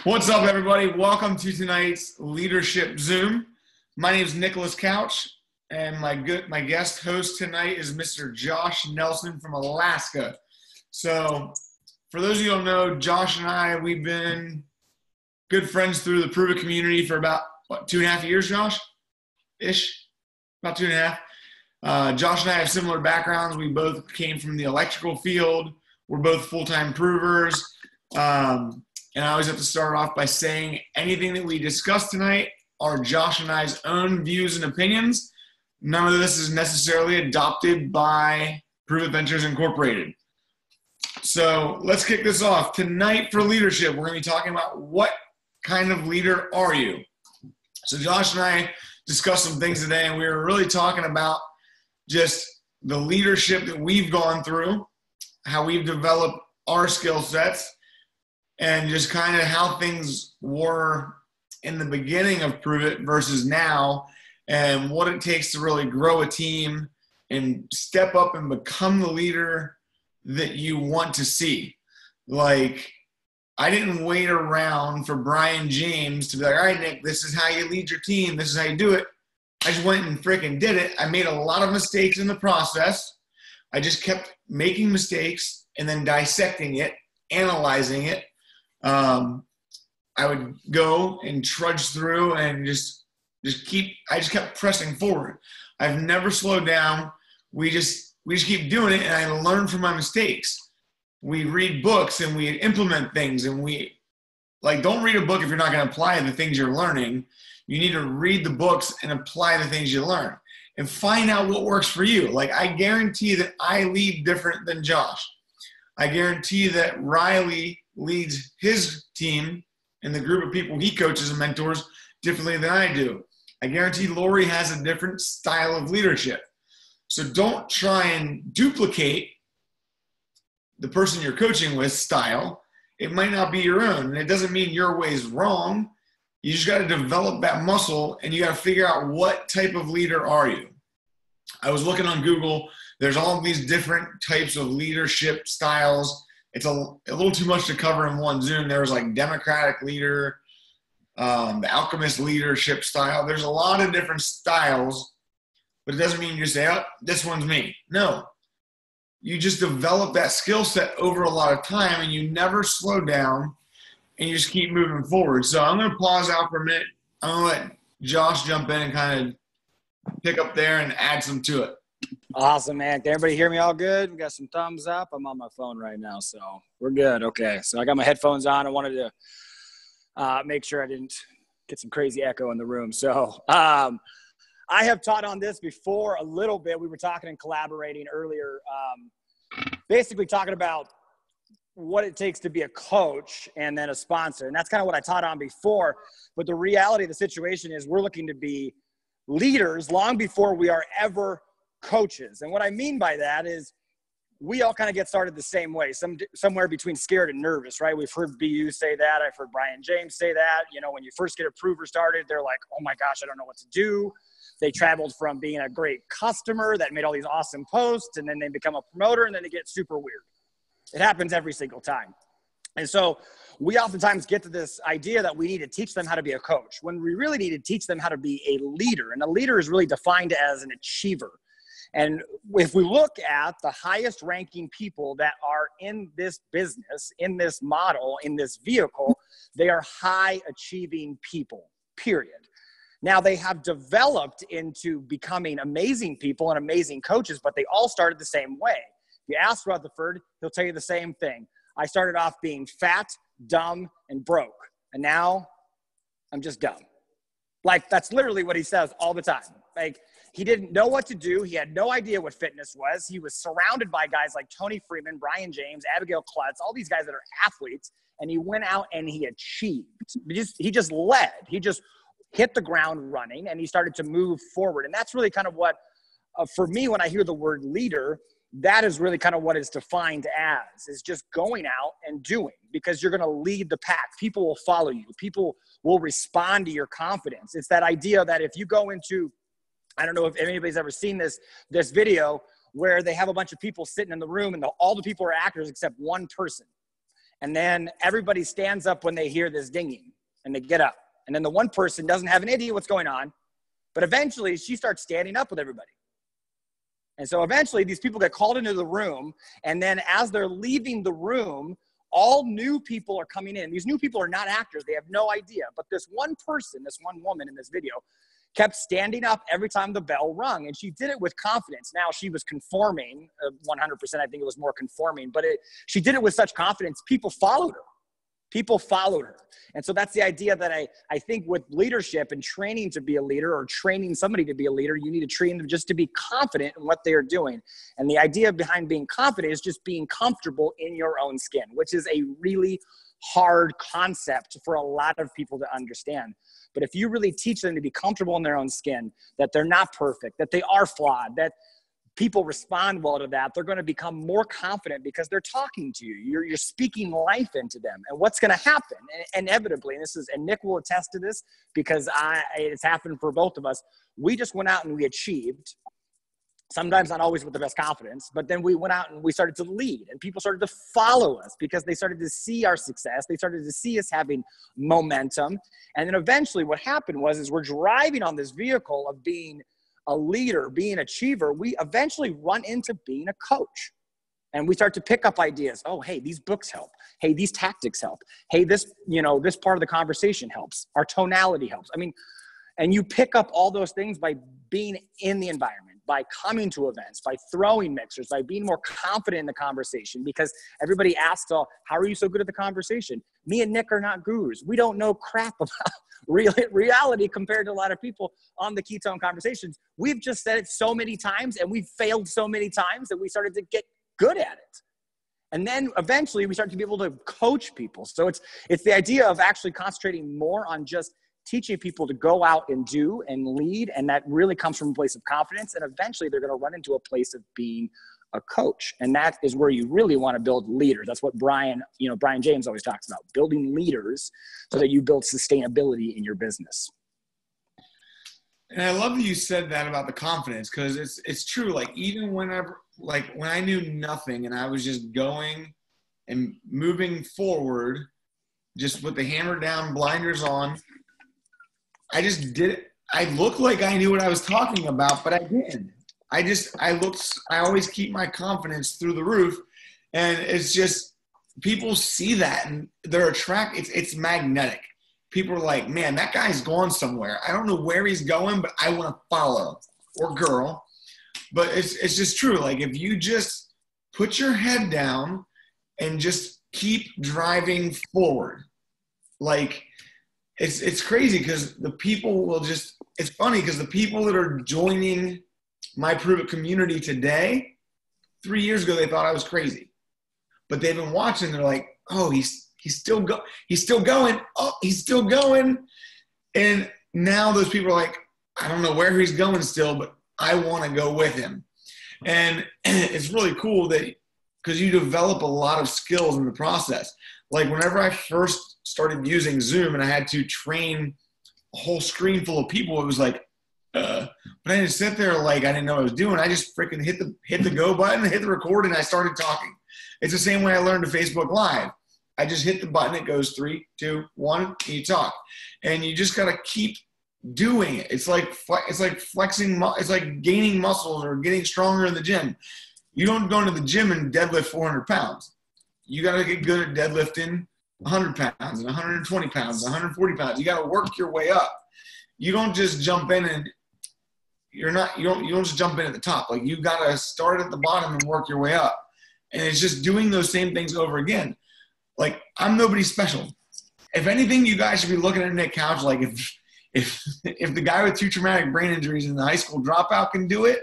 What's up, everybody? Welcome to tonight's Leadership Zoom. My name is Nicholas Couch, and my guest host tonight is Mr. Josh Nelson from Alaska. So, for those of you who don't know, Josh and I, we've been good friends through the Pruvit community for about, 2.5 years, Josh? Ish? About 2.5. Josh and I have similar backgrounds. We both came from the electrical field. We're both full-time provers. And I always have to start off by saying anything that we discuss tonight are Josh and I's own views and opinions. None of this is necessarily adopted by Pruvit Ventures Incorporated. So let's kick this off. Tonight for leadership, we're going to be talking about what kind of leader are you? So Josh and I discussed some things today, and we were really talking about just the leadership that we've gone through, how we've developed our skill sets, and just kind of how things were in the beginning of Pruvit versus now, and what it takes to really grow a team and step up and become the leader that you want to see. Like, I didn't wait around for Brian James to be like, all right, Nick, this is how you lead your team. This is how you do it. I just went and freaking did it. I made a lot of mistakes in the process. I just kept making mistakes and then dissecting it, analyzing it. I would go and trudge through and I just kept pressing forward. I've never slowed down. We just keep doing it, and I learn from my mistakes. We read books and we implement things, and don't read a book if you're not going to apply the things you're learning. You need to read the books and apply the things you learn and find out what works for you. Like, I guarantee that I lead different than Josh. I guarantee that Riley leads his team and the group of people he coaches and mentors differently than I do. I guarantee Lori has a different style of leadership. So don't try and duplicate the person you're coaching with style. It might not be your own, and it doesn't mean your way is wrong. You just got to develop that muscle, and you got to figure out what type of leader are you. I was looking on Google. There's all these different types of leadership styles. It's a little too much to cover in one Zoom. There was like democratic leader, the alchemist leadership style. There's a lot of different styles, but it doesn't mean you say, oh, this one's me. No. You just develop that skill set over a lot of time, and you never slow down, and you just keep moving forward. So I'm going to pause out for a minute. I'm going to let Josh jump in and kind of pick up there and add some to it. Awesome, man. Can everybody hear me all good? We got some thumbs up. I'm on my phone right now, so we're good. Okay, so I got my headphones on. I wanted to make sure I didn't get some crazy echo in the room. So I have taught on this before a little bit. We were talking and collaborating earlier, basically talking about what it takes to be a coach and then a sponsor. And that's kind of what I taught on before. But the reality of the situation is we're looking to be leaders long before we are ever coaches. And what I mean by that is we all kind of get started the same way, somewhere between scared and nervous, right? We've heard BU say that. I've heard Brian James say that. You know, when you first get a prover started, they're like, oh my gosh, I don't know what to do. They traveled from being a great customer that made all these awesome posts, and then they become a promoter, and then they get super weird. It happens every single time. And so we oftentimes get to this idea that we need to teach them how to be a coach, when we really need to teach them how to be a leader. And a leader is really defined as an achiever. And if we look at the highest ranking people that are in this business, in this model, in this vehicle, they are high achieving people, period. Now, they have developed into becoming amazing people and amazing coaches, but they all started the same way. If you ask Rutherford, he'll tell you the same thing. I started off being fat, dumb, and broke. And now I'm just dumb. Like, that's literally what he says all the time. Like, he didn't know what to do. He had no idea what fitness was. He was surrounded by guys like Tony Freeman, Brian James, Abigail Klutz, all these guys that are athletes. And he went out and he achieved. He just led. He just hit the ground running, and he started to move forward. And that's really kind of what, for me, when I hear the word leader, that is really kind of what it's defined as, is just going out and doing, because you're going to lead the pack. People will follow you. People will respond to your confidence. It's that idea that if you go into, I don't know if anybody's ever seen this video where they have a bunch of people sitting in the room, and all the people are actors except one person. And then everybody stands up when they hear this dinging and they get up. And then the one person doesn't have an idea what's going on, but eventually she starts standing up with everybody. And so eventually these people get called into the room, and then as they're leaving the room, all new people are coming in. These new people are not actors. They have no idea. But this one person, this one woman in this video, kept standing up every time the bell rung, and she did it with confidence. Now, she was conforming 100%. I think it was more conforming, but she did it with such confidence. People followed her. People followed her. And so that's the idea that I think with leadership and training to be a leader, or training somebody to be a leader, you need to train them just to be confident in what they are doing. And the idea behind being confident is just being comfortable in your own skin, which is a really hard concept for a lot of people to understand. But if you really teach them to be comfortable in their own skin, that they're not perfect, that they are flawed, that people respond well to that, they're going to become more confident because they're talking to you. You're speaking life into them. And what's going to happen inevitably, and Nick will attest to this because it's happened for both of us. We just went out and we achieved, sometimes not always with the best confidence, but then we went out and we started to lead, and people started to follow us because they started to see our success. They started to see us having momentum. And then eventually what happened was we're driving on this vehicle of being a leader, being an achiever. We eventually run into being a coach, and we start to pick up ideas. Oh, hey, these books help. Hey, these tactics help. Hey, this part of the conversation helps. Our tonality helps. I mean, and you pick up all those things by being in the environment, by coming to events, by throwing mixers, by being more confident in the conversation, because everybody asks, how are you so good at the conversation? Me and Nick are not gurus. We don't know crap about reality compared to a lot of people on the Ketone Conversations. We've just said it so many times, and we've failed so many times that we started to get good at it. And then eventually we start to be able to coach people. So it's the idea of actually concentrating more on just teaching people to go out and do and lead. And that really comes from a place of confidence. And eventually they're going to run into a place of being a coach. And that is where you really want to build leaders. That's what Brian James always talks about, building leaders so that you build sustainability in your business. And I love that you said that about the confidence, because it's true. Like, even whenever, like when I knew nothing and I was just going and moving forward, just with the hammer down, blinders on, I just did it. I looked like I knew what I was talking about, but I didn't. I always keep my confidence through the roof, and it's just, people see that and they're attracted. It's magnetic. People are like, man, that guy's going somewhere. I don't know where he's going, but I want to follow, or girl. But it's just true. Like, if you just put your head down and just keep driving forward, like, it's crazy, because the people will just, it's funny because the people that are joining my Pruvit community today, 3 years ago, they thought I was crazy, but they've been watching. They're like, oh, he's still going. Oh, he's still going. And now those people are like, I don't know where he's going still, but I want to go with him. And it's really cool that, because you develop a lot of skills in the process. Like, whenever I first started using Zoom and I had to train a whole screen full of people, it was like, but I didn't sit there like I didn't know what I was doing. I just freaking hit the go button, hit the record, and I started talking. It's the same way I learned to Facebook Live. I just hit the button. It goes 3, 2, 1, and you talk. And you just got to keep doing it. It's like flexing. It's like gaining muscles or getting stronger in the gym. You don't go into the gym and deadlift 400 pounds. You got to get good at deadlifting 100 pounds and 120 pounds, 140 pounds. You got to work your way up. You don't just jump in and you don't just jump in at the top. Like, you got to start at the bottom and work your way up. And it's just doing those same things over again. Like, I'm nobody special. If anything, you guys should be looking at Nick Couch. Like, if the guy with 2 traumatic brain injuries in the high school dropout can do it,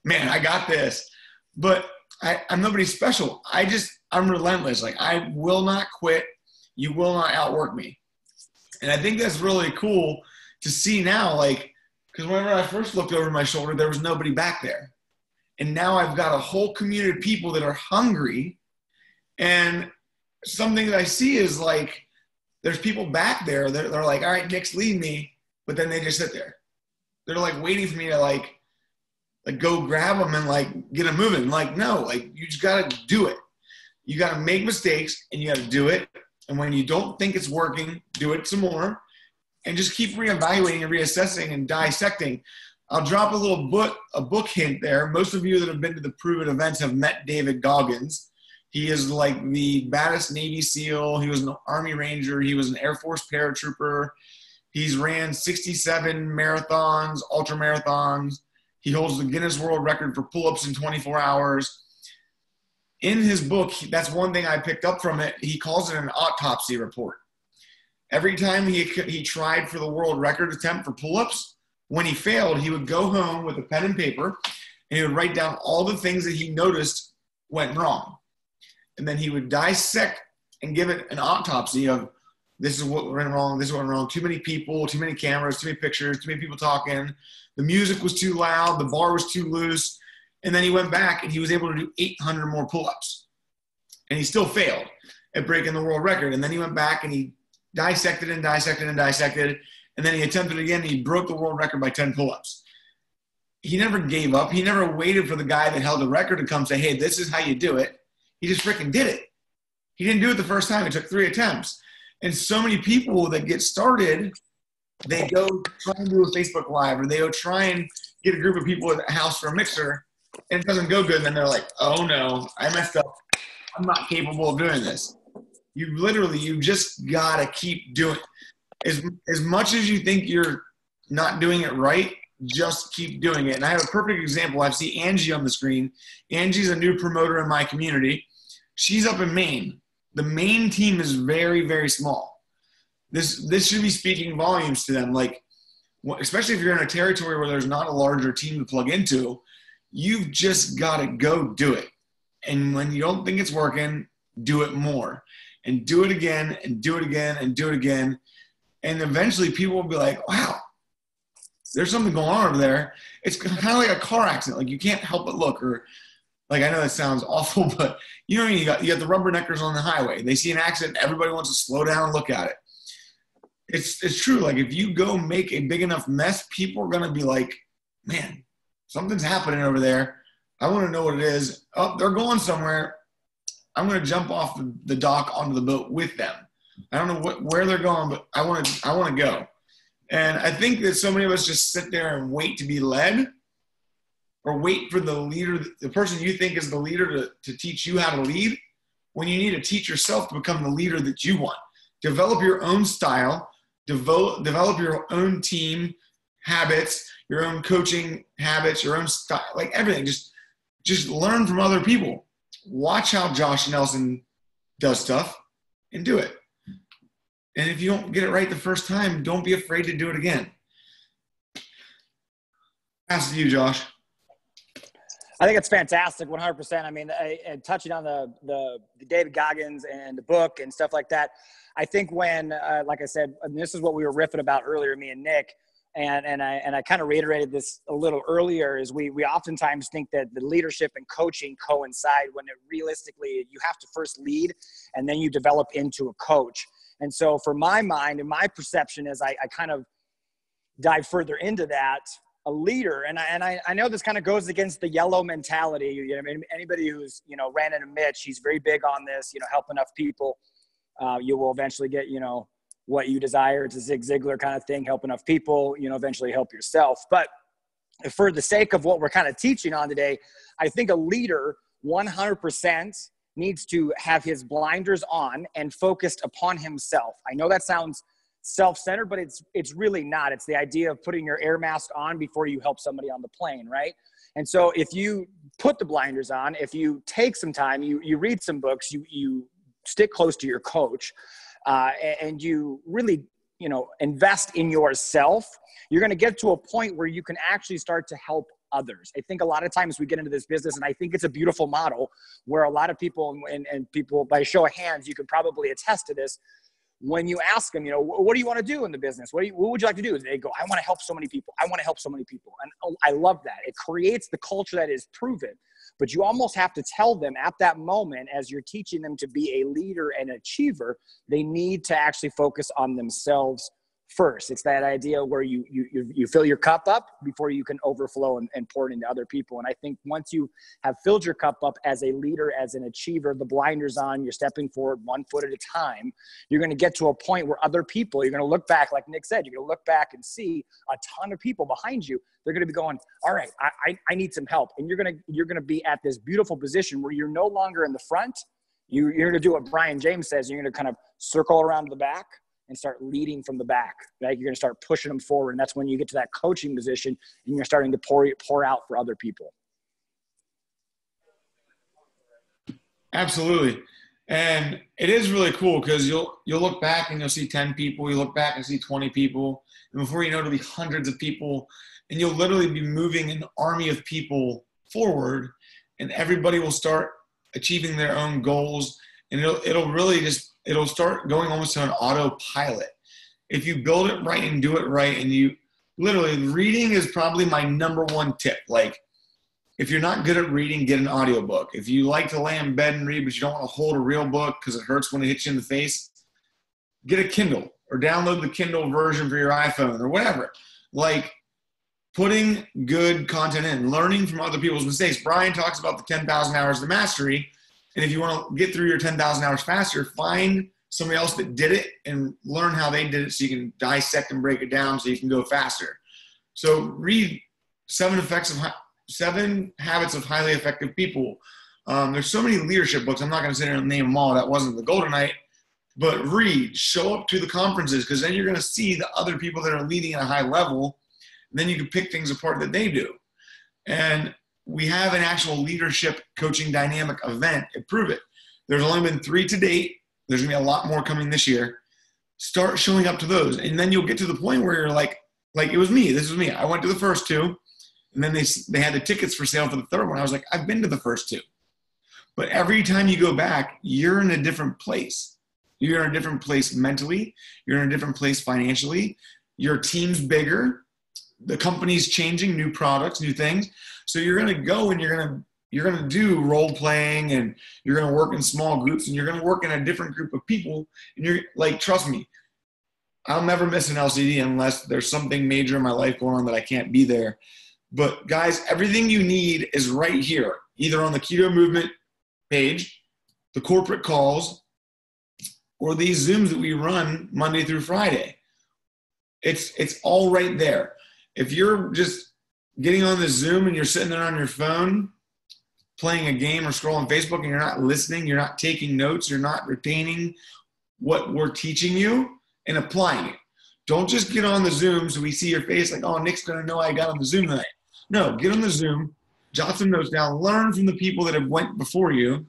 man, I got this. But I'm nobody special. I'm relentless. Like, I will not quit. You will not outwork me. And I think that's really cool to see now, like, because whenever I first looked over my shoulder, there was nobody back there. And now I've got a whole community of people that are hungry. And something that I see is, like, there's people back there that they're like, all right, Nick's leading me. But then they just sit there. They're like waiting for me to like go grab them and like get them moving. Like, no, like, you just got to do it. You got to make mistakes and you got to do it. And when you don't think it's working, do it some more and just keep reevaluating and reassessing and dissecting. I'll drop a book hint there. Most of you that have been to the Pruvit events have met David Goggins. He is like the baddest Navy SEAL. He was an Army Ranger. He was an Air Force paratrooper. He's ran 67 marathons, ultra marathons. He holds the Guinness World Record for pull-ups in 24 hours. In his book, that's one thing I picked up from it. He calls it an autopsy report. Every time he tried for the world record attempt for pull-ups, when he failed, he would go home with a pen and paper and he would write down all the things that he noticed went wrong. And then he would dissect and give it an autopsy of this is what went wrong, this is what went wrong. Too many people, too many cameras, too many pictures, too many people talking. The music was too loud, the bar was too loose. And then he went back and he was able to do 800 more pull-ups. And he still failed at breaking the world record. And then he went back and he dissected and dissected and dissected. And then he attempted again and he broke the world record by 10 pull-ups. He never gave up. He never waited for the guy that held the record to come say, hey, this is how you do it. He just freaking did it. He didn't do it the first time. It took 3 attempts. And so many people that get started, they go try and do a Facebook Live or they go try and get a group of people at a house for a mixer and it doesn't go good. And then they're like, oh no, I messed up. I'm not capable of doing this. You just got to keep doing it. As much as you think you're not doing it right, just keep doing it. And I have a perfect example. I see Angie on the screen. Angie's a new promoter in my community. She's up in Maine. The Maine team is very, very small. This should be speaking volumes to them. Like, especially if you're in a territory where there's not a larger team to plug into, you've just got to go do it. And when you don't think it's working, do it more. And do it again, and do it again, and do it again. And eventually people will be like, wow, there's something going on over there. It's kind of like a car accident. Like you can't help but look. Or like, I know that sounds awful, but you know what I mean? You got the rubberneckers on the highway. They see an accident. Everybody wants to slow down and look at it. It's true. Like if you go make a big enough mess, people are going to be like, man, something's happening over there. I want to know what it is. Oh, they're going somewhere. I'm going to jump off the dock onto the boat with them. I don't know where they're going, but I want to go. And I think that so many of us just sit there and wait to be led or wait for the leader, the person you think is the leader to teach you how to lead, when you need to teach yourself to become the leader that you want. Develop your own style, develop your own team habits, your own coaching habits, your own style, like everything. Just learn from other people. Watch how Josh Nelson does stuff and do it. And if you don't get it right the first time, don't be afraid to do it again. Pass to you, Josh. I think it's fantastic, 100%. I mean, and touching on the David Goggins and the book and stuff like that, I think when, like I said, and this is what we were riffing about earlier, me and Nick, and I kind of reiterated this a little earlier, is we oftentimes think that the leadership and coaching coincide when realistically you have to first lead and then you develop into a coach. And so for my mind and my perception, as I kind of dive further into that, a leader, and I know this kind of goes against the yellow mentality. You know, I mean, anybody who's, ran into Mitch, he's very big on this, help enough people. You will eventually get, what you desire. It's a Zig Ziglar kind of thing, help enough people, eventually help yourself. But for the sake of what we're kind of teaching on today, I think a leader 100% needs to have his blinders on and focused upon himself. I know that sounds self-centered, but it's really not. It's the idea of putting your air mask on before you help somebody on the plane, right? And so if you put the blinders on, if you take some time, you read some books, you stick close to your coach, and you really, invest in yourself, you're going to get to a point where you can actually start to help others. I think a lot of times we get into this business, and I think it's a beautiful model where a lot of people, and people by show of hands, you can probably attest to this. When you ask them, what do you want to do in the business? What would you like to do? They go, I want to help so many people. I want to help so many people. And I love that. It creates the culture that is proven. But you almost have to tell them at that moment, as you're teaching them to be a leader and achiever, they need to actually focus on themselves first. It's that idea where you fill your cup up before you can overflow and pour it into other people. And I think once you have filled your cup up as a leader, as an achiever, the blinders on, you're stepping forward 1 foot at a time, you're going to get to a point where other people, you're going to look back, like Nick said, you're going to look back and see a ton of people behind you. They're going to be going, all right, I need some help. And you're going to be at this beautiful position where you're no longer in the front. You're going to do what Brian James says. You're going to kind of circle around the back and start leading from the back, right? You're going to start pushing them forward. And that's when you get to that coaching position and you're starting to pour out for other people. Absolutely. And it is really cool because you'll look back and you'll see 10 people, you look back and see 20 people, and before you know, it'll be hundreds of people, and you'll literally be moving an army of people forward, and everybody will start achieving their own goals, and it'll start going almost to an autopilot. If you build it right and do it right, and you literally, reading is probably my number one tip. Like, if you're not good at reading, get an audiobook. If you like to lay in bed and read, but you don't want to hold a real book because it hurts when it hits you in the face, get a Kindle or download the Kindle version for your iPhone or whatever. Like, putting good content in, learning from other people's mistakes. Brian talks about the 10,000 hours to mastery. And if you want to get through your 10,000 hours faster, find somebody else that did it and learn how they did it so you can dissect and break it down so you can go faster. So read Seven Habits of Highly Effective People. There's so many leadership books. I'm not going to sit here and name them all. That wasn't the goal tonight. But read, show up to the conferences, because then you're going to see the other people that are leading at a high level. And then you can pick things apart that they do. And we have an actual leadership coaching dynamic event at Pruvit. There's only been 3 to date. There's going to be a lot more coming this year. Start showing up to those. And then you'll get to the point where you're like it was me. This was me. I went to the first 2. And then they had the tickets for sale for the third one. I was like, I've been to the first 2. But every time you go back, you're in a different place. You're in a different place mentally. You're in a different place financially. Your team's bigger. The company's changing, new products, new things. So you're going to go and you're going to do role playing, and you're going to work in small groups, and you're going to work in a different group of people. And you're like, trust me, I'll never miss an LCD unless there's something major in my life going on that I can't be there. But guys, everything you need is right here, either on the Keto Movement page, the corporate calls, or these Zooms that we run Monday through Friday. It's all right there. If you're just getting on the Zoom and you're sitting there on your phone playing a game or scrolling Facebook and you're not listening, you're not taking notes, you're not retaining what we're teaching you and applying it. Don't just get on the Zoom so we see your face like, oh, Nick's going to know I got on the Zoom tonight. No, get on the Zoom, jot some notes down, learn from the people that have went before you,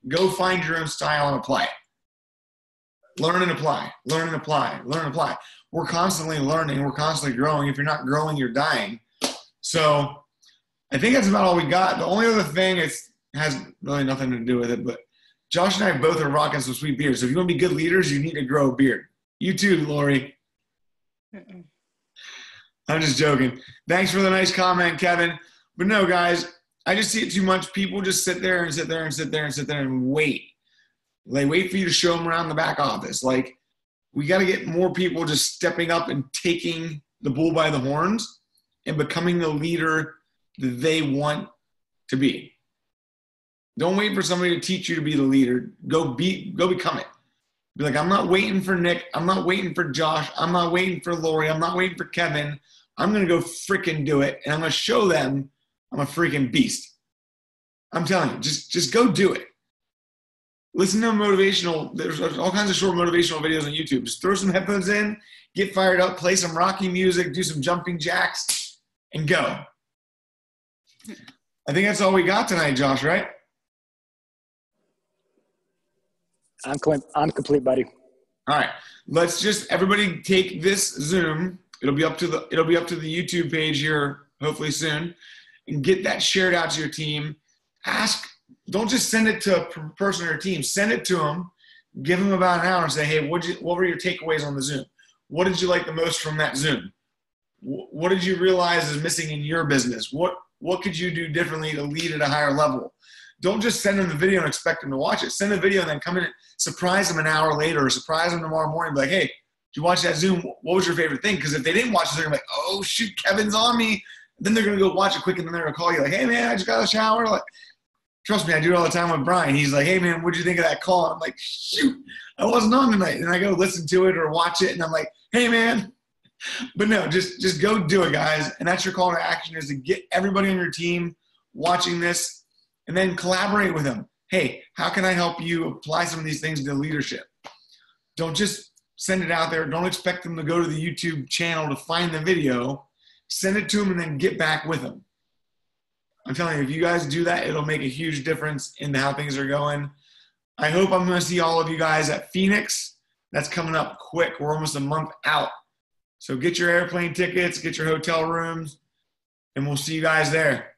go find your own style and apply it. Learn and apply, learn and apply, learn and apply. We're constantly learning. We're constantly growing. If you're not growing, you're dying. So I think that's about all we got. The only other thing has really nothing to do with it, but Josh and I both are rocking some sweet beards. So if you want to be good leaders, you need to grow a beard. You too, Lori. I'm just joking. Thanks for the nice comment, Kevin. But no, guys, I just see it too much. People just sit there and sit there and sit there and sit there and wait. They wait for you to show them around the back office. Like, we got to get more people just stepping up and taking the bull by the horns and becoming the leader that they want to be. Don't wait for somebody to teach you to be the leader. Go become it. Be like, I'm not waiting for Nick. I'm not waiting for Josh. I'm not waiting for Lori. I'm not waiting for Kevin. I'm going to go freaking do it. And I'm going to show them I'm a freaking beast. I'm telling you, just go do it. Listen to motivational. There's all kinds of short motivational videos on YouTube. Just throw some headphones in, get fired up, play some Rocky music, do some jumping jacks, and go. I think that's all we got tonight, Josh, right? I'm complete, buddy. All right. Let's just everybody take this Zoom. It'll be up to the YouTube page here hopefully soon, and get that shared out to your team. Don't just send it to a person on your team. Send it to them. Give them about an hour and say, hey, what were your takeaways on the Zoom? What did you like the most from that Zoom? What did you realize is missing in your business? What could you do differently to lead at a higher level? Don't just send them the video and expect them to watch it. Send the video and then come in and surprise them an hour later, or surprise them tomorrow morning. Be like, hey, you watch that Zoom? What was your favorite thing? Because if they didn't watch it, they're going to be like, oh, shoot, Kevin's on me. Then they're going to go watch it quick, and then they're going to call you like, hey, man, I just got a shower. Like, trust me, I do it all the time with Brian. He's like, hey, man, what'd you think of that call? And I'm like, shoot, I wasn't on tonight. And I go listen to it or watch it, and I'm like, hey, man. But no, just go do it, guys. And that's your call to action, is to get everybody on your team watching this and then collaborate with them. Hey, how can I help you apply some of these things to leadership? Don't just send it out there. Don't expect them to go to the YouTube channel to find the video. Send it to them and then get back with them. I'm telling you, if you guys do that, it'll make a huge difference in how things are going. I hope I'm going to see all of you guys at Phoenix. That's coming up quick. We're almost a month out. So get your airplane tickets, get your hotel rooms, and we'll see you guys there.